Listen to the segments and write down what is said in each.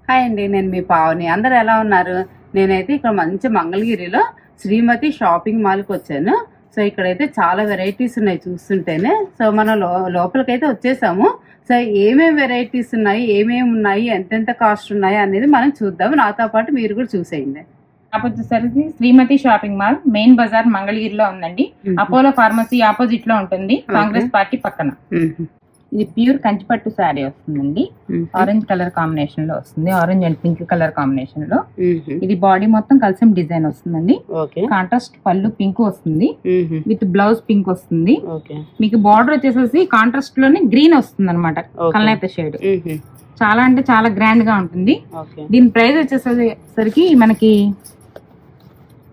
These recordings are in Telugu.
హాయ్ అండి, నేను మీ పావని. అందరు ఎలా ఉన్నారు? నేనైతే ఇక్కడ మంచి మంగళగిరిలో శ్రీమతి షాపింగ్ మాల్కి వచ్చాను. సో ఇక్కడైతే చాలా వెరైటీస్ ఉన్నాయి చూస్తుంటేనే. సో మనం లోపలికైతే వచ్చేసాము. సో ఏమేమి వెరైటీస్ ఉన్నాయి, ఏమేమి ఉన్నాయి, ఎంతెంత కాస్ట్ ఉన్నాయి అనేది మనం చూద్దాం. నాతో పాటు మీరు కూడా చూసేయండి. వచ్చేసరికి శ్రీమతి షాపింగ్ మాల్ మెయిన్ బజార్ మంగళగిరిలో ఉందండి. అపోలో ఫార్మసీ ఆపోజిట్ లో ఉంటుంది, కాంగ్రెస్ పార్టీ పక్కన. ఇది ప్యూర్ కంచిపట్టు శారీ వస్తుందండి. ఆరెంజ్ కలర్ కాంబినేషన్ లో వస్తుంది, orange and pink colour combination లో. ఇది బాడీ మొత్తం కలిసి డిజైన్ వస్తుందండి. కాంట్రాస్ట్ పళ్ళు పింక్ వస్తుంది, విత్ బ్లౌజ్ పింక్ వస్తుంది. మీకు బార్డర్ వచ్చేసేసి కాంట్రాస్ట్ లోనే గ్రీన్ వస్తుంది అనమాట, కల్నేత షేడ్. చాలా అంటే చాలా గ్రాండ్ గా ఉంటుంది. దీని ప్రైస్ వచ్చేసరికి మనకి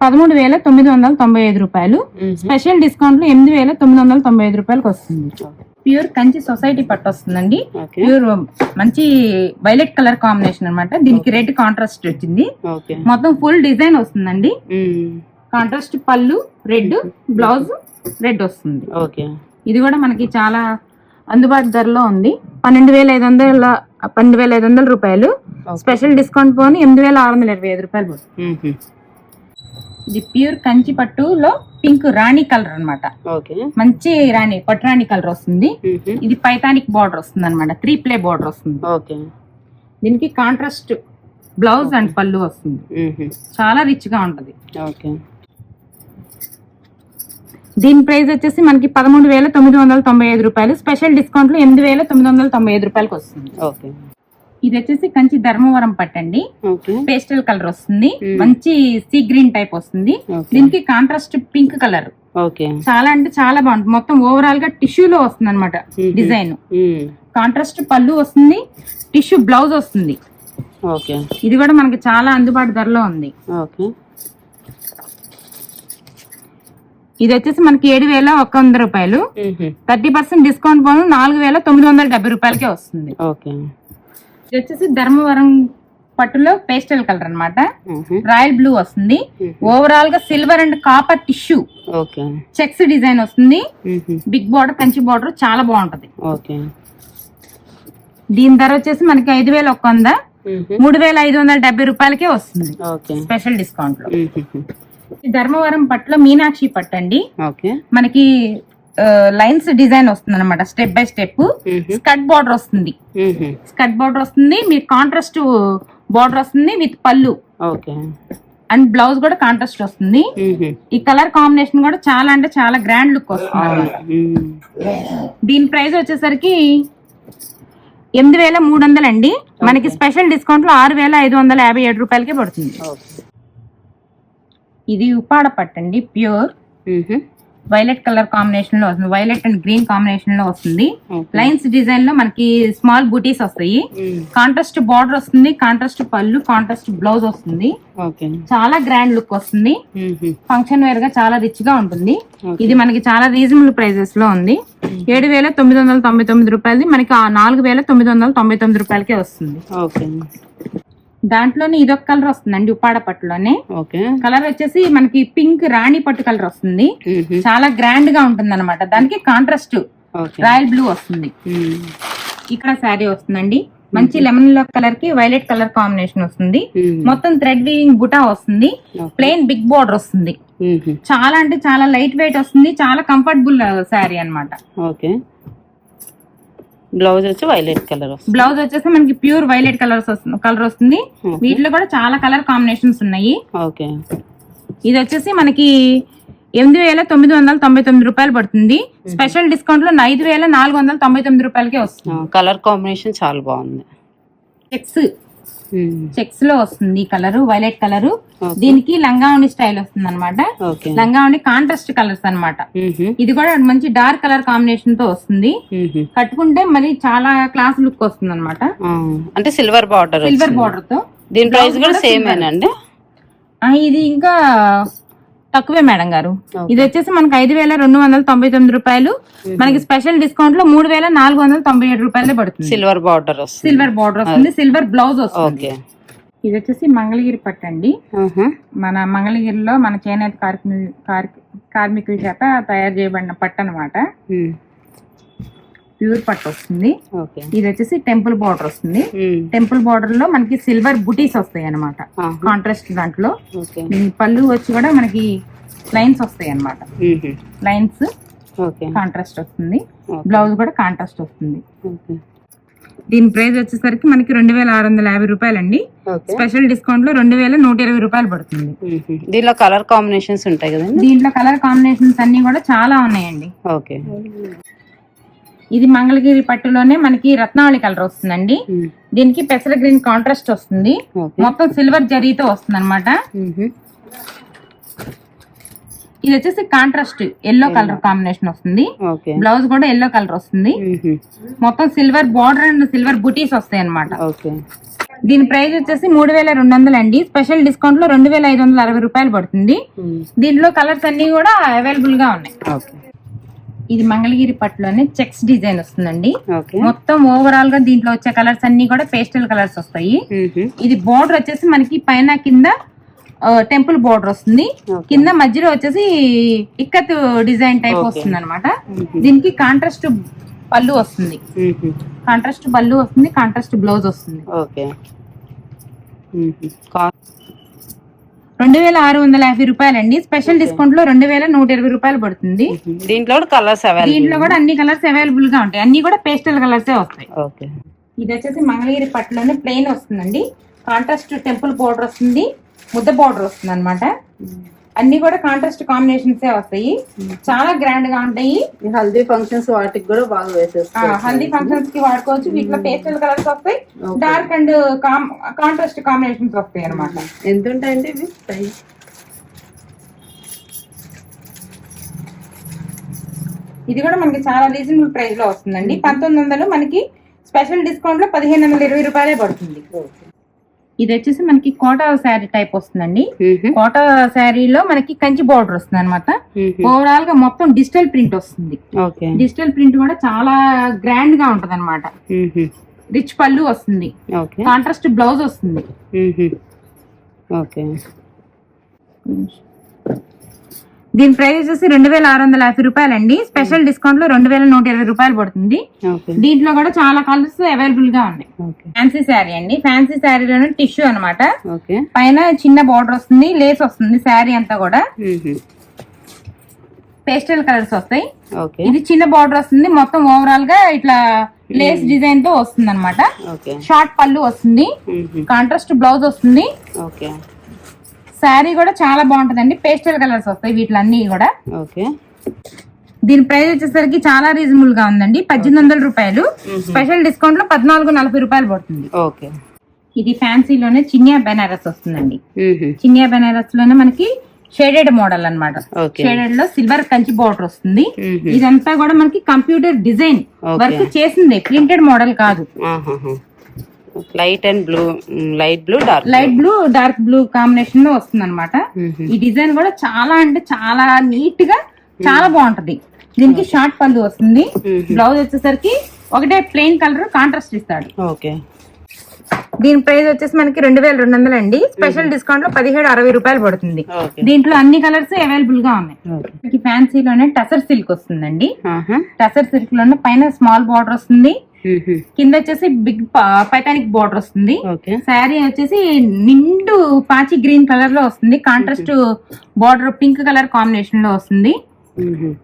13,995 రూపాయలు. స్పెషల్ డిస్కౌంట్ లో 8,995 రూపాయలకు వస్తుంది. ప్యూర్ కంచి సొసైటీ పట్టు వస్తుందండి. ప్యూర్ మంచి వైలెట్ కలర్ కాంబినేషన్ అన్నమాట. దీనికి రెడ్ కాంట్రాస్ట్ వచ్చింది. మొత్తం ఫుల్ డిజైన్ వస్తుందండి. కాంట్రాస్ట్ పళ్ళు రెడ్, బ్లౌజ్ రెడ్ వస్తుంది. ఇది కూడా మనకి చాలా అందుబాటు ధరలో ఉంది. 12,500 రూపాయలు. స్పెషల్ డిస్కౌంట్ పోని 8,625 రూపాయలు. ఇది ప్యూర్ కంచి పట్టులో పింక్ రాణి కలర్ అన్నమాట. మంచి రాణి పట్టు రాణి కలర్ వస్తుంది. ఇది పైతానిక్ బార్డర్ వస్తుంది అనమాట, 3 ప్లే బార్డర్ వస్తుంది. దీనికి కాంట్రాస్ట్ బ్లౌజ్ అండ్ పళ్ళు వస్తుంది. చాలా రిచ్ గా ఉంటది. దీని ప్రైస్ వచ్చేసి మనకి 13,995 రూపాయలు. స్పెషల్ డిస్కౌంట్ లో 8,995 రూపాయలకు వస్తుంది. ఇది వచ్చేసి కంచి ధర్మవరం పట్టండి. పేస్టల్ కలర్ వస్తుంది, మంచి సీ గ్రీన్ టైప్ వస్తుంది. దీనికి కాంట్రాస్ట్ పింక్ కలర్. చాలా అంటే చాలా బాగుంటుంది. మొత్తం ఓవరాల్ గా టిష్యూ లో వస్తుంది అనమాట డిజైన్. కాంట్రాస్ట్ పళ్ళు వస్తుంది, టిష్యూ బ్లౌజ్ వస్తుంది. ఇది కూడా మనకి చాలా అందుబాటు ధరలో ఉంది. ఇది వచ్చేసి మనకి 7,100 రూపాయలు. 30% డిస్కౌంట్ పోను 4,970 రూపాయలకే వస్తుంది. ఇది వచ్చేసి ధర్మవరం పట్టులో పేస్టల్ కలర్ అన్నమాట. రాయల్ బ్లూ వస్తుంది. ఓవరాల్ గా silver and copper tissue checks design వస్తుంది. బిగ్ బార్డర్, కంచి బార్డర్ చాలా బాగుంటది. దీని ధర వచ్చేసి మనకి 5,100, 3,570 రూపాయలకే వస్తుంది స్పెషల్ డిస్కౌంట్ లో. ధర్మవరం పట్టులో మీనాక్షి పట్టు అండి. మనకి లైన్స్ డిజైన్ వస్తుంది అనమాట, step by step. Skirt border వస్తుంది, స్కర్ట్ బార్డర్ వస్తుంది. మీకు కాంట్రాస్ట్ బార్డర్ వస్తుంది విత్ పళ్ళు అండ్ బ్లౌజ్ కూడా కాంట్రాస్ట్ వస్తుంది. ఈ కలర్ కాంబినేషన్ కూడా చాలా అంటే చాలా గ్రాండ్ లుక్ వస్తుంది. దీని ప్రైస్ వచ్చేసరికి 8,300 అండి. మనకి స్పెషల్ డిస్కౌంట్ లో 6,557 రూపాయలకి పడుతుంది. ఇది ఉప్పాడ పట్టండి, ప్యూర్ వైలెట్ కలర్ కాంబినేషన్ లో వస్తుంది. వైలెట్ అండ్ గ్రీన్ కాంబినేషన్ లో వస్తుంది. లైన్స్ డిజైన్ లో మనకి స్మాల్ బూటీస్ వస్తాయి. కాంట్రాస్ట్ బార్డర్ వస్తుంది, కాంట్రాస్ట్ పళ్ళు, కాంట్రాస్ట్ బ్లౌజ్ వస్తుంది. చాలా గ్రాండ్ లుక్ వస్తుంది. ఫంక్షన్ వేర్ గా చాలా రిచ్ గా ఉంటుంది. ఇది మనకి చాలా రీజనబుల్ ప్రైజెస్ లో ఉంది. 7,999 రూపాయలది మనకి 4,999 రూపాయలకే వస్తుంది. దాంట్లోనే ఇదొక కలర్ వస్తుందండి, ఉప్పాడ పట్టులోనే. కలర్ వచ్చేసి మనకి పింక్ రాణి పట్టు కలర్ వస్తుంది. చాలా గ్రాండ్ గా ఉంటుంది అనమాట. దానికి కాంట్రాస్ట్ రాయల్ బ్లూ వస్తుంది. ఇక్కడ శారీ వస్తుందండి, మంచి లెమన్ కలర్ కి వైలెట్ కలర్ కాంబినేషన్ వస్తుంది. మొత్తం థ్రెడ్ వీవింగ్ బుటా వస్తుంది. ప్లెయిన్ బిగ్ బార్డర్ వస్తుంది. చాలా అంటే చాలా లైట్ వెయిట్ వస్తుంది. చాలా కంఫర్టబుల్ శారీ అనమాట. బ్లౌజ్ వచ్చి వైలెట్ కలర్, బ్లౌజ్ వచ్చేసి మనకి ప్యూర్ వైలెట్ కలర్ వస్తుంది. వీటిలో కూడా చాలా కలర్ కాంబినేషన్స్ ఉన్నాయి. ఇది వచ్చేసి మనకి 8,999 రూపాయలు పడుతుంది. స్పెషల్ డిస్కౌంట్ లో 5,499 రూపాయలకే వస్తుంది. కలర్ కాంబినేషన్ చాలా బాగుంది. చెక్స్ లో వస్తుంది కలర్, వైలెట్ కలర్. దీనికి లంగావణి స్టైల్ వస్తుంది అనమాట. లంగావణి కాంట్రాస్ట్ కలర్స్ అన్నమాట. ఇది కూడా మంచి డార్క్ కలర్ కాంబినేషన్ తో వస్తుంది. కట్టుకుంటే మరి చాలా క్లాస్ లుక్ వస్తుంది అనమాట. అంటే సిల్వర్ బార్డర్ తో. దీని ప్రైస్ కూడా సేమ్ అండి. ఇది ఇంకా తక్కువే మేడం గారు. ఇది వచ్చేసి మనకి 5,299 రూపాయలు. మనకి స్పెషల్ డిస్కౌంట్ లో 3,497 రూపాయలే పడుతుంది. సిల్వర్ బార్డర్ వస్తుంది, సిల్వర్ బ్లౌజ్ వస్తుంది. ఇది వచ్చేసి మంగళగిరి పట్టండి. మన మంగళగిరిలో మన చేనేత కార్మికుల చేత తయారు చేయబడిన పట్టు అనమాట. ప్యూర్ పట్టు వస్తుంది. ఓకే. ఇది వచ్చేసి టెంపుల్ బార్డర్ వస్తుంది. టెంపుల్ బార్డర్ లో మనకి సిల్వర్ బుటీస్ వస్తాయి అన్నమాట కాంట్రాస్ట్ దాంట్లో. పళ్ళు వచ్చి కూడా మనకి లైన్స్ వస్తాయి అన్నమాట. లైన్స్ కాంట్రాస్ట్ వస్తుంది. బ్లౌజ్ కూడా కాంట్రాస్ట్ వస్తుంది. దీని ప్రైస్ వచ్చేసరికి మనకి 2650 రూపాయలండి. స్పెషల్ డిస్కౌంట్ లో 2120 రూపాయలు పడుతుంది. దీనిలో కలర్ కాంబినేషన్స్ ఉంటాయి కదండి? దీంట్లో కలర్ కాంబినేషన్స్ అన్ని కూడా చాలా ఉన్నాయండి. ఓకే. ఇది మంగళగిరి పట్టులోనే మనకి రత్నావళి కలర్ వస్తుందండి. దీనికి పెసర గ్రీన్ కాంట్రాస్ట్ వస్తుంది. మొత్తం సిల్వర్ జరీతో వస్తుంది అనమాట. ఇది వచ్చేసి కాంట్రాస్ట్ ఎల్లో కలర్ కాంబినేషన్ వస్తుంది. బ్లౌజ్ కూడా ఎల్లో కలర్ వస్తుంది. మొత్తం సిల్వర్ బార్డర్ అండ్ సిల్వర్ బుటీస్ వస్తాయి అనమాట. దీని ప్రైస్ వచ్చేసి 3200 అండి. స్పెషల్ డిస్కౌంట్ లో 2560 రూపాయలు పడుతుంది. దీంట్లో కలర్స్ అన్ని కూడా అవైలబుల్ గా ఉన్నాయి. ఇది మంగళగిరి పట్టులోనే చెక్స్ డిజైన్ వస్తుందండి. మొత్తం ఓవరాల్ గా దీంట్లో వచ్చే కలర్స్ అన్ని కూడా పేస్టల్ కలర్స్ వస్తాయి. ఇది బోర్డర్ వచ్చేసి మనకి పైన కింద టెంపుల్ బోర్డర్ వస్తుంది. కింద మధ్యలో వచ్చేసి ఇక్కత్ డిజైన్ టైప్ వస్తుంది అనమాట. దీనికి కాంట్రాస్ట్ పళ్ళు వస్తుంది. కాంట్రాస్ట్ పళ్ళు వస్తుంది. కాంట్రాస్ట్ బ్లౌజ్ వస్తుంది. 2650 రూపాయలండి. స్పెషల్ డిస్కౌంట్ లో 2120 రూపాయలు పడుతుంది. దీంట్లో కూడా అన్ని కలర్స్ అవైలబుల్ గా ఉంటాయి. అన్ని కూడా పేస్టల్ కలర్స్ వస్తాయి. ఇది వచ్చేసి మంగళగిరి పట్టులోనే ప్లెయిన్ వస్తుందండి. కాంట్రాస్ట్ టెంపుల్ బోర్డర్ వస్తుంది. ముద్ద బార్డర్ వస్తుంది అనమాట. అన్ని కూడా కాంట్రాస్ట్ కాంబినేషన్స్ వస్తాయి. చాలా గ్రాండ్ గా ఉంటాయి. హల్దీ ఫంక్షన్స్ వాటికి కూడా బాగా వేసేస్తారు. హల్దీ ఫంక్షన్స్ కి వాడుకోవచ్చు. వీటిలో పేస్టల్ కలర్స్ వస్తాయి. డార్క్ అండ్ కాంట్రాస్ట్ కాంబినేషన్స్ వస్తాయి అనమాట. ఎంత ఉంటాయండి ఇవి? ఇది కూడా మనకి చాలా రీజనబుల్ ప్రైస్ లో వస్తుందండి. 1900 మనకి స్పెషల్ డిస్కౌంట్ లో 1520 రూపాయలే పడుతుంది. ఇది వచ్చేసి మనకి కోటా శారీ టైప్ వస్తుందండి. కోటా శారీలో మనకి కంచి బార్డర్ వస్తుంది అనమాట. ఓవరాల్ గా మొత్తం డిజిటల్ ప్రింట్ వస్తుంది. డిజిటల్ ప్రింట్ కూడా చాలా గ్రాండ్ గా ఉంటది అనమాట. రిచ్ పళ్ళు వస్తుంది. కాంట్రాస్ట్ బ్లౌజ్ వస్తుంది. దీని ప్రైస్ వచ్చేసి 2650 రూపాయలండి. స్పెషల్ డిస్కౌంట్ లో 2120 రూపాయలు పడుతుంది. దీంట్లో కూడా చాలా కలర్స్ అవైలబుల్ గా ఉన్నాయి. ఫ్యాన్సీ శారీ అండి. ఫ్యాన్సీ శారీలోనే టిష్యూ అనమాట. పైన చిన్న బార్డర్ వస్తుంది. లేస్ వస్తుంది. శారీ అంతా కూడా పేస్టల్ కలర్స్ వస్తాయి. ఇది చిన్న బార్డర్ వస్తుంది. మొత్తం ఓవరాల్ గా ఇట్లా లేస్ డిజైన్ తో వస్తుంది అనమాట. షార్ట్ పళ్ళు వస్తుంది. కాంట్రాస్ట్ బ్లౌజ్ వస్తుంది. శారీ కూడా చాలా బాగుంటదండి. పేస్టల్ కలర్స్ వస్తాయి వీటిలన్నీ కూడా. దీని ప్రైస్ వచ్చేసరికి చాలా రీజనబుల్ గా ఉందండి. 1800 రూపాయలు. స్పెషల్ డిస్కౌంట్ లో 1440 రూపాయలు పడుతుంది. ఇది ఫ్యాన్సీలోనే చినియా బెనారస్ వస్తుందండి. చినియా బెనారస్ లోనే మనకి షేడెడ్ మోడల్ అన్నమాట. షేడెడ్ లో సిల్వర్ కంచి బార్డర్ వస్తుంది. ఇదంతా కూడా మనకి కంప్యూటర్ డిజైన్ వర్క్ చేసింది. ప్రింటెడ్ మోడల్ కాదు. Light and blue, light blue dark blue combination లో వస్తుంది అనమాట. ఈ డిజైన్ కూడా చాలా అంటే చాలా నీట్ గా చాలా బాగుంటది. దీనికి షార్ట్ పళ్ళు వస్తుంది. బ్లౌజ్ వచ్చేసరికి ఒకటే ప్లెయిన్ కలర్ కాంట్రాస్ట్ ఇస్తాడు. దీని ప్రైస్ వచ్చేసి మనకి 2200 అండి. స్పెషల్ డిస్కౌంట్ లో 1760 రూపాయలు పడుతుంది. దీంట్లో అన్ని కలర్స్ అవైలబుల్ గా ఉన్నాయి. ఫ్యాన్సీలోనే టసర్ సిల్క్ వస్తుందండి. టసర్ సిల్క్ లోనే పైన స్మాల్ బార్డర్ వస్తుంది. కింద వచ్చేసి బిగ్ పైతానిక్ బార్డర్ వస్తుంది. శారీ వచ్చేసి నిండు పాచి గ్రీన్ కలర్ లో వస్తుంది. Contrast border pink colour combination లో వస్తుంది.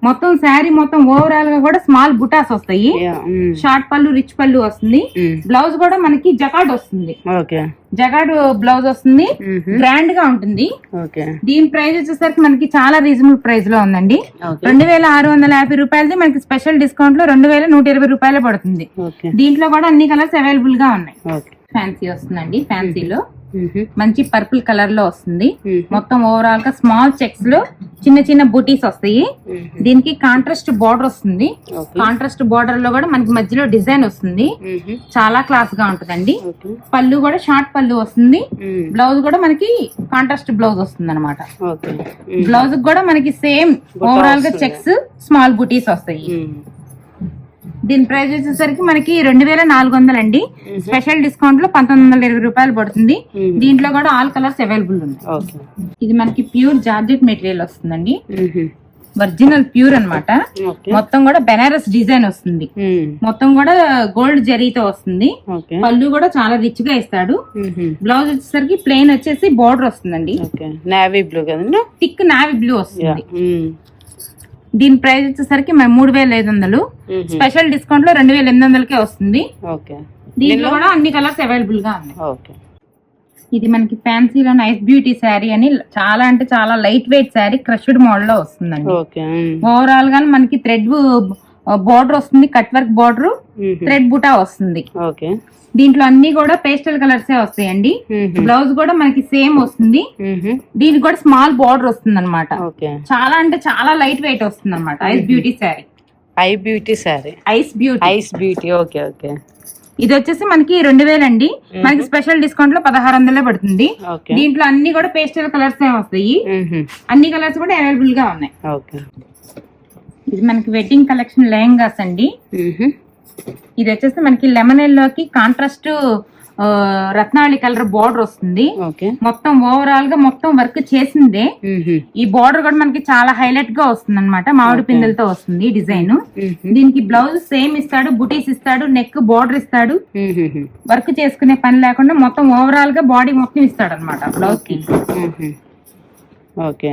మొత్తం శారీ మొత్తం ఓవరాల్ గా కూడా స్మాల్ బుటాస్ వస్తాయి. షార్ట్ పళ్ళు, రిచ్ పళ్ళు వస్తుంది. బ్లౌజ్ కూడా మనకి జకాడ్ వస్తుంది. జకాడ్ బ్లౌజ్ వస్తుంది. గ్రాండ్ గా ఉంటుంది. దీని ప్రైస్ వచ్చేసరికి మనకి చాలా రీజనబుల్ ప్రైస్ లో ఉందండి. 2650 రూపాయలది మనకి స్పెషల్ డిస్కౌంట్ లో 2120 రూపాయలే పడుతుంది. దీంట్లో కూడా అన్ని కలర్స్ అవైలబుల్ గా ఉన్నాయి. ఫ్యాన్సీ వస్తుందండి. ఫ్యాన్సీలో మంచి పర్పుల్ కలర్ లో వస్తుంది. మొత్తం ఓవరాల్ గా స్మాల్ చెక్స్ లో చిన్న చిన్న బూటీస్ వస్తాయి. దీనికి కాంట్రాస్ట్ బార్డర్ వస్తుంది. కాంట్రాస్ట్ బార్డర్ లో కూడా మనకి మధ్యలో డిజైన్ వస్తుంది. చాలా క్లాస్ గా ఉంటదండి. పళ్ళు కూడా షార్ట్ పళ్ళు వస్తుంది. బ్లౌజ్ కూడా మనకి కాంట్రాస్ట్ బ్లౌజ్ వస్తుంది అనమాట. బ్లౌజ్ కూడా మనకి సేమ్ ఓవరాల్ గా చెక్స్ స్మాల్ బూటీస్ వస్తాయి. దీని ప్రైస్ వచ్చేసరికి మనకి 2400 అండి. స్పెషల్ డిస్కౌంట్ లో 1920 రూపాయలు పడుతుంది. దీంట్లో కూడా ఆల్ కలర్స్ అవైలబుల్ ఉన్నాయి. ఇది మనకి ప్యూర్ జార్జెట్ మెటీరియల్ వస్తుందండి. ఒరిజినల్ ప్యూర్ అన్నమాట. ఓకే. మొత్తం కూడా బెనారస్ డిజైన్ వస్తుంది, మొత్తం కూడా గోల్డ్ జరీతో వస్తుంది. ఓకే. పళ్ళు కూడా చాలా రిచ్ గా ఇస్తాడు. బ్లౌజ్ వచ్చేసరికి ప్లెయిన్ వచ్చేసి బార్డర్ వస్తుందండి, నేవీ బ్లూ కదండి, థిక్ నావీ బ్లూ వస్తుంది. దీని ప్రైస్ వచ్చేసరికి 3500, స్పెషల్ డిస్కౌంట్ లో 2800కే వస్తుంది. ఓకే. దీంట్లో కూడా అన్ని కలర్స్ అవైలబుల్ గా ఉన్నాయి. ఓకే. ఇది మనకి ఫ్యాన్సీలో నైస్ బ్యూటీ శారీ అని చాలా అంటే చాలా light weight sari, crushed model లో వస్తుందండి. ఓకే. ఓవరాల్ గా మనకి థ్రెడ్ బార్డర్ వస్తుంది, కట్ వర్క్ బార్డర్, థ్రెడ్ బుటా వస్తుంది. ఓకే. దీంట్లో అన్ని కూడా పేస్టల్ కలర్స్ వస్తాయండి. బ్లౌజ్ కూడా మనకి సేమ్ వస్తుంది, దీనికి కూడా స్మాల్ బార్డర్ వస్తుంది అనమాట. చాలా అంటే చాలా లైట్ వెయిట్ వస్తుంది అనమాట. Ice beauty sari, ice beauty. Okay. Okay. ఇది వచ్చేసి మనకి 2000 అండి, మనకి స్పెషల్ డిస్కౌంట్ లో 1600 పడుతుంది. దీంట్లో అన్ని కూడా పేస్టల్ కలర్స్ వస్తాయి, అన్ని కలర్స్ కూడా అవైలబుల్ గా ఉన్నాయి. ఇది మనకి వెడ్డింగ్ కలెక్షన్ లెహంగాస్ అండి. ఇది వచ్చేసి మనకి లెమన్ ఎల్లోకి కాంట్రాస్ట్ రత్నావళి కలర్ బార్డర్ వస్తుంది. మొత్తం ఓవరాల్ గా మొత్తం వర్క్ చేసిందే. ఈ బార్డర్ కూడా మనకి చాలా హైలైట్ గా వస్తుంది అనమాట, మామిడి పిందెలతో వస్తుంది డిజైన్. దీనికి బ్లౌజ్ సేమ్ ఇస్తాడు, బుటీస్ ఇస్తాడు, నెక్ బార్డర్ ఇస్తాడు. వర్క్ చేసుకునే పని లేకుండా మొత్తం ఓవరాల్ గా బాడీ మొత్తం ఇస్తాడు అనమాట బ్లౌజ్ కి.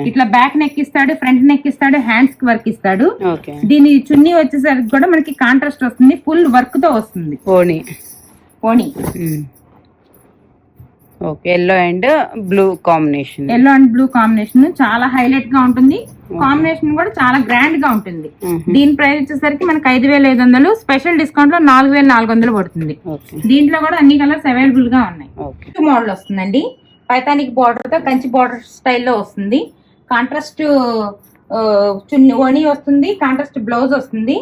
ఇట్లా బ్యాక్ నెక్ ఇస్తాడు, ఫ్రంట్ నెక్ ఇస్తాడు, హ్యాండ్స్ కి వర్క్ ఇస్తాడు. దీని చున్నీ వచ్చేసరికి కూడా మనకి కాంట్రాస్ట్ వస్తుంది, ఫుల్ వర్క్ తో వస్తుంది. ఓణి yellow and blue combination, yellow and blue combination చాలా హైలైట్ గా ఉంటుంది. కాంబినేషన్ కూడా చాలా గ్రాండ్ గా ఉంటుంది. దీని ప్రైస్ వచ్చేసరికి మనకి 5500, స్పెషల్ డిస్కౌంట్ లో 4400 పడుతుంది. దీంట్లో కూడా అన్ని కలర్స్ అవైలబుల్ గా ఉన్నాయి. మోడల్ వస్తుందండి, పైతానిక్ బార్డర్ తో కంచి బార్డర్ స్టైల్లో వస్తుంది. కాంట్రాస్ట్ చున్నీ ఓణి వస్తుంది, కాంట్రాస్ట్ బ్లౌజ్ వస్తుంది.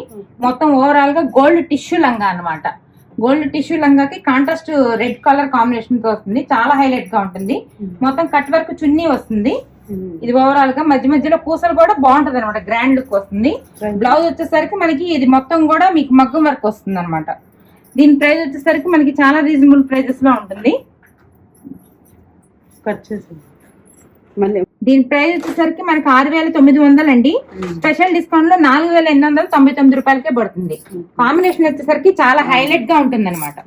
మొత్తం ఓవరాల్ గా గోల్డ్ టిష్యూ లంగా అన్నమాట. గోల్డ్ టిష్యూ లంగాకి కాంట్రాస్ట్ రెడ్ కలర్ కాంబినేషన్ తో వస్తుంది, చాలా హైలైట్ గా ఉంటుంది. మొత్తం కట్ వర్క్ చున్నీ వస్తుంది. ఇది ఓవరాల్ గా మధ్య మధ్యలో పూసలు కూడా బాగుంటది అనమాట, గ్రాండ్ లుక్ వస్తుంది. బ్లౌజ్ వచ్చేసరికి మనకి ఇది మొత్తం కూడా మీకు మగ్గం వర్క్ వస్తుంది అనమాట. దీని ప్రైస్ వచ్చేసరికి మనకి చాలా రీజనబుల్ ప్రైజెస్ లో ఉంటుంది. దీని ప్రైస్ వచ్చేసరికి మనకి 6900 అండి, స్పెషల్ డిస్కౌంట్ లో 4899 రూపాయలకే పడుతుంది. కాంబినేషన్ వచ్చేసరికి చాలా హైలైట్ గా ఉంటుంది అనమాట.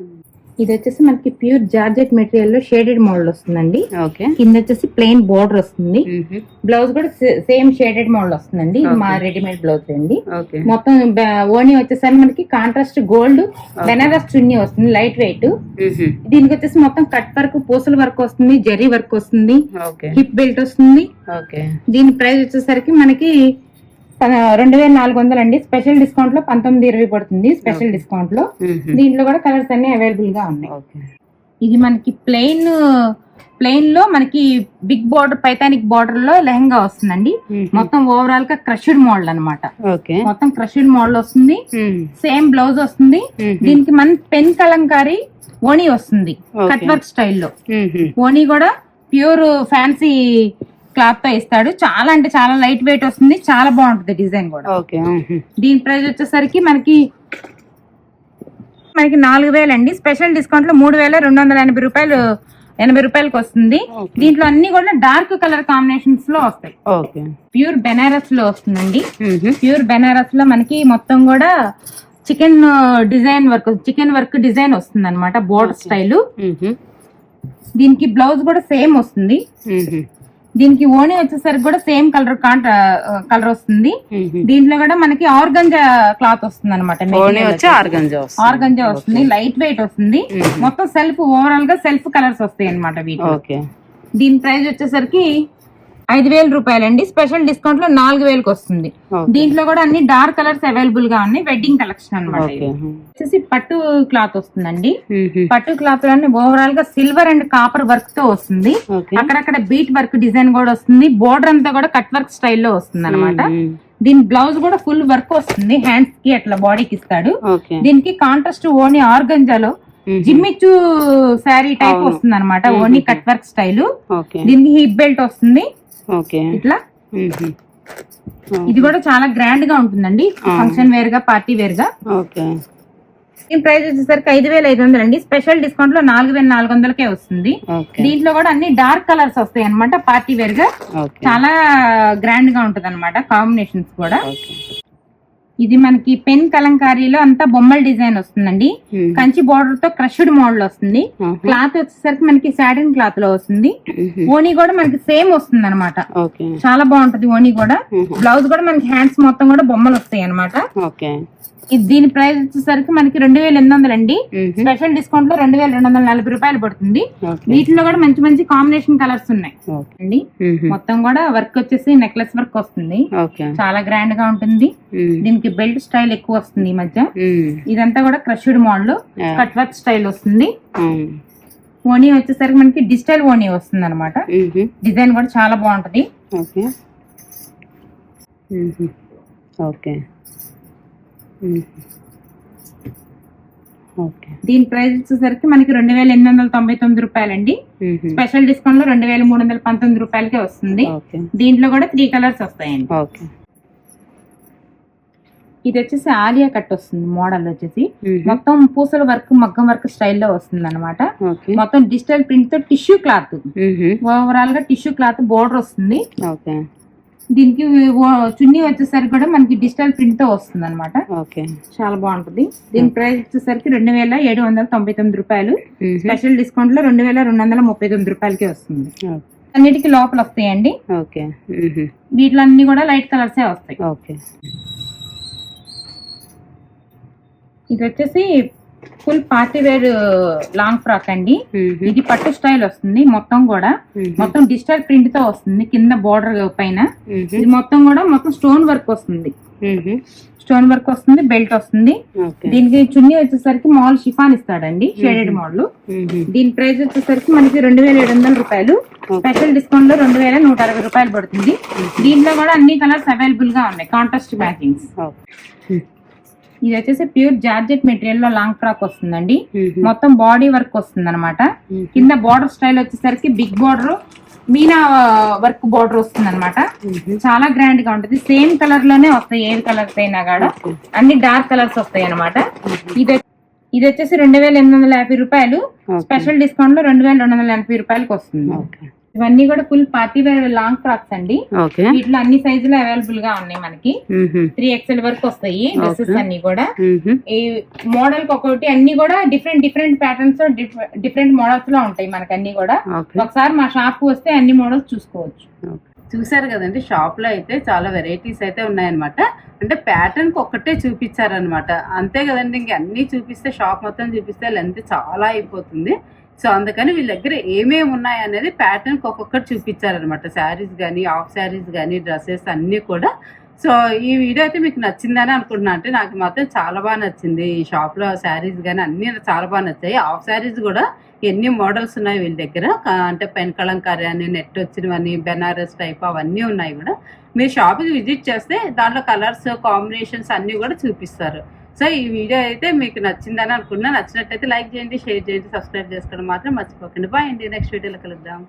ఇది వచ్చేసి మనకి ప్యూర్ జార్జెట్ మెటీరియల్ లో షేడెడ్ మోడల్ వస్తుందండి. కింద వచ్చేసి ప్లెయిన్ బోర్డర్ వస్తుంది, బ్లౌజ్ కూడా సేమ్ షేడెడ్ మోడల్ వస్తుందండి. ఇది మా రెడీమేడ్ బ్లౌజ్ అండి. మొత్తం ఓణి వచ్చేసరికి మనకి కాంట్రాస్ట్ గోల్డ్ బెనారస్ చున్నీ వస్తుంది, లైట్ వెయిట్. దీనికి వచ్చేసి మొత్తం కట్ వర్క్, పూసల వర్క్ వస్తుంది, జరీ వర్క్ వస్తుంది, హిప్ బెల్ట్ వస్తుంది. దీని ప్రైస్ వచ్చేసరికి మనకి 2400 అండి, స్పెషల్ డిస్కౌంట్ లో 1920 పడుతుంది. స్పెషల్ డిస్కౌంట్ లో దీంట్లో కూడా కలర్స్ అన్ని అవైలబుల్ గా ఉన్నాయి. ఇది మనకి ప్లెయిన్ లో మనకి బిగ్ బార్డర్ పైతానిక్ బార్డర్ లో లెహంగా వస్తుందండి. మొత్తం ఓవరాల్ గా క్రష్డ్ మోడల్ అనమాట. మొత్తం క్రష్డ్ మోడల్ వస్తుంది, సేమ్ బ్లౌజ్ వస్తుంది. దీనికి మన పెన్ కలంకారీ ఓణి వస్తుంది, కట్ వర్క్ స్టైల్లో. ఓణి కూడా ప్యూర్ ఫ్యాన్సీ క్లాత్ తో ఇస్తాడు, చాలా అంటే చాలా లైట్ వెయిట్ వస్తుంది, చాలా బాగుంటుంది డిజైన్ కూడా. దీని ప్రైస్ వచ్చేసరికి మనకి 4000 అండి, స్పెషల్ డిస్కౌంట్ లో 3280 రూపాయలు 80 రూపాయలకి వస్తుంది. దీంట్లో అన్ని కూడా డార్క్ కలర్ కాంబినేషన్స్ లో వస్తాయి. ప్యూర్ బెనారస్ లో వస్తుందండి. ప్యూర్ బెనారస్ లో మనకి మొత్తం కూడా చికెన్ వర్క్ డిజైన్ వస్తుంది అనమాట, బోర్డర్ స్టైల్. దీనికి బ్లౌజ్ కూడా సేమ్ వస్తుంది. దీనికి ఓణి వచ్చేసరికి కూడా సేమ్ కలర్ వస్తుంది. దీంట్లో కూడా మనకి ఆర్గంజా క్లాత్ వస్తుంది అనమాట, ఆర్గంజా వస్తుంది, లైట్ వెయిట్ వస్తుంది. మొత్తం సెల్ఫ్ ఓవరాల్ గా సెల్ఫ్ కలర్స్ వస్తాయి అనమాట వీటిలో. దీని ప్రైస్ వచ్చేసరికి 5000 రూపాయలండి, స్పెషల్ డిస్కౌంట్ లో 4000కి వస్తుంది. దీంట్లో కూడా అన్ని డార్క్ కలర్స్ అవైలబుల్ గా ఉన్నాయి, వెడ్డింగ్ కలెక్షన్ అనమాట. వచ్చేసి పట్టు క్లాత్ వస్తుందండి. పట్టు క్లాత్ లోనే ఓవరాల్ గా సిల్వర్ అండ్ కాపర్ వర్క్ తో వస్తుంది, అక్కడక్కడ బీట్ వర్క్ డిజైన్ కూడా వస్తుంది. బోర్డర్ అంతా కూడా కట్ వర్క్ స్టైల్లో వస్తుంది అనమాట. దీని బ్లౌజ్ కూడా ఫుల్ వర్క్ వస్తుంది, హ్యాండ్స్ కి అట్లా బాడీకి ఇస్తాడు. దీనికి కాంట్రాస్ట్ ఓణి ఆర్గంజాలో జిమ్మిచ్చు శారీ టైప్ వస్తుంది అనమాట, ఓణి కట్ వర్క్ స్టైల్. దీనికి హిప్ బెల్ట్ వస్తుంది ఇట్లా. ఇది కూడా చాలా గ్రాండ్ గా ఉంటుందండి, ఫంక్షన్ వేర్ గా, పార్టీ వేర్ గా. దీని ప్రైస్ వచ్చేసరికి 5,500 అండి. స్పెషల్ డిస్కౌంట్ లో 4,400కే వస్తుంది. ఓకే దీంట్లో కూడా అన్ని డార్క్ కలర్స్ వస్తాయి అనమాట. పార్టీ వేర్ గా ఓకే చాలా గ్రాండ్ గా ఉంటది అనమాట. కాంబినేషన్స్ కూడా. ఓకే ఇది మనకి పెన్ కలంకారీలో అంతా బొమ్మల డిజైన్ వస్తుందండి. కంచి బోర్డర్ తో క్రష్డ్ మోడల్ వస్తుంది. క్లాత్ వచ్చేసరికి మనకి సాటిన్ క్లాత్ లో వస్తుంది. ఓణి కూడా మనకి సేమ్ వస్తుంది అనమాట. ఓకే చాలా బాగుంటది ఓణి కూడా. బ్లౌజ్ కూడా మనకి హ్యాండ్స్ మొత్తం కూడా బొమ్మలు వస్తాయి అనమాట. ఓకే దీని ప్రైస్ వచ్చేసరికి మనకి 2,800 అండి. స్పెషల్ డిస్కౌంట్ లో 2,240 రూపాయలు పడుతుంది. వీటిలో కూడా మంచి మంచి కాంబినేషన్ కలర్స్ ఉన్నాయి అండి. మొత్తం కూడా వర్క్ వచ్చేసి నెక్లెస్ వర్క్ వస్తుంది. చాలా గ్రాండ్ గా ఉంటుంది. దీనికి బెల్ట్ స్టైల్ ఎక్కువ వస్తుంది ఈ మధ్య. ఇదంతా కూడా crushed model cut work style వస్తుంది. ఓణి వచ్చేసరికి మనకి డిజిటల్ ఓణి వస్తుంది అనమాట. డిజైన్ కూడా చాలా బాగుంటది. ఓకే ఓకే ఓకే దీని ప్రైస్ వచ్చేసరికి మనకి 2,899 రూపాయలండి. స్పెషల్ డిస్కౌంట్ లో 2,319 రూపాయలకే వస్తుంది. దీంట్లో కూడా 3 కలర్స్ వస్తాయండి. ఓకే ఇది వచ్చేసి ఆలియా కట్ వస్తుంది. మోడల్ వచ్చేసి మొత్తం పూసల వర్క్ మగ్గం వర్క్ స్టైల్లో వస్తుంది అనమాట. మొత్తం డిజిటల్ ప్రింట్ తో టిష్యూ క్లాత్, ఓవరాల్ గా టిష్యూ క్లాత్ బోర్డర్ వస్తుంది. దీనికి చున్నీ వచ్చేసరికి కూడా మనకి డిజిటల్ ప్రింట్ తో వస్తుంది అనమాట. చాలా బాగుంటుంది. దీని ప్రైస్ వచ్చేసరికి 2,799 రూపాయలు. స్పెషల్ డిస్కౌంట్ లో 2,239 రూపాయలకి వస్తుంది. అన్నిటికీ లోపల వస్తాయండి. వీటిలో అన్ని కూడా లైట్ కలర్సే వస్తాయి. ఇది వచ్చేసి full party wear long frock అండి. ఇది పట్టు స్టైల్ వస్తుంది. మొత్తం కూడా మొత్తం డిజిటల్ ప్రింట్ తో వస్తుంది. కింద బోర్డర్ పైన ఇది మొత్తం కూడా మొత్తం స్టోన్ వర్క్ వస్తుంది. స్టోన్ వర్క్ వస్తుంది. బెల్ట్ వస్తుంది. దీనికి చున్నీ వచ్చేసరికి మామూలు షిఫాన్ ఇస్తాడండి, షేడెడ్ మోడల్. దీని ప్రైస్ వచ్చేసరికి మనకి 2,700 రూపాయలు. స్పెషల్ డిస్కౌంట్ లో 2,160 రూపాయలు పడుతుంది. దీంట్లో కూడా అన్ని కలర్స్ అవైలబుల్ గా ఉన్నాయి. Contrast matchings. ఇది వచ్చేసి ప్యూర్ జార్జెట్ మెటీరియల్ లో లాంగ్ ఫ్రాక్ వస్తుందండి. మొత్తం బాడీ వర్క్ వస్తుంది అనమాట. కింద బార్డర్ స్టైల్ వచ్చేసరికి బిగ్ బార్డర్ మీనా వర్క్ బార్డర్ వస్తుంది అనమాట. చాలా గ్రాండ్ గా ఉంటది. సేమ్ కలర్ లోనే వస్తాయి. ఏ కలర్స్ అయినా కూడా అన్ని డార్క్ కలర్స్ వస్తాయి అనమాట. ఇది వచ్చేసి 2,850 రూపాయలు. స్పెషల్ డిస్కౌంట్ లో 2,280 రూపాయలకి వస్తుంది. ఇవన్నీ కూడా full party wear long frocks అండి. వీటిలో అన్ని సైజులు అవైలబుల్ గా ఉన్నాయి మనకి. 3XL వరకు వస్తాయి డ్రెస్సెస్ అన్ని కూడా. ఈ మోడల్ ఒకటి అన్ని కూడా డిఫరెంట్ ప్యాటర్న్స్ డిఫరెంట్ మోడల్స్ లో ఉంటాయి మనకి అన్ని కూడా. ఒకసారి మా షాప్ కు వస్తే అన్ని మోడల్స్ చూసుకోవచ్చు. చూసారు కదండి, షాప్ లో అయితే చాలా వెరైటీస్ అయితే ఉన్నాయన్నమాట. అంటే ప్యాటర్న్ కి ఒక్కటే చూపించారనమాట. అంతే కదండి, ఇంక అన్ని చూపిస్తే షాప్ మొత్తం చూపిస్తే లెంత్ చాలా అయిపోతుంది. సో అందుకని వీళ్ళ దగ్గర ఏమేమి ఉన్నాయి అనేది ప్యాటర్న్ ఒక్కొక్కటి చూపించారనమాట. శారీస్ కానీ, హాఫ్ శారీస్ కానీ, డ్రెస్సెస్ అన్నీ కూడా. సో ఈ వీడియో అయితే మీకు నచ్చిందని అనుకుంటున్నా. అంటే నాకు మాత్రం చాలా బాగా నచ్చింది. ఈ షాప్లో శారీస్ కానీ అన్నీ చాలా బాగా నచ్చాయి. హాఫ్ శారీస్ కూడా ఎన్ని మోడల్స్ ఉన్నాయి వీళ్ళ దగ్గర. అంటే పెన్ కలంకారీ అని, నెట్ వచ్చినవని, బెనారస్ టైప్ అవన్నీ ఉన్నాయి కూడా. మీరు షాప్కి విజిట్ చేస్తే దాంట్లో కలర్స్ కాంబినేషన్స్ అన్నీ కూడా చూపిస్తారు. సో ఈ వీడియో అయితే మీకు నచ్చిందని అనుకున్నా. నచ్చినట్టయితే లైక్ చేయండి, షేర్ చేయండి, సబ్స్క్రైబ్ చేసుకోవడం మాత్రం మర్చిపోకండి. బాయ్ అండి, నెక్స్ట్ వీడియోలో కలుద్దాం.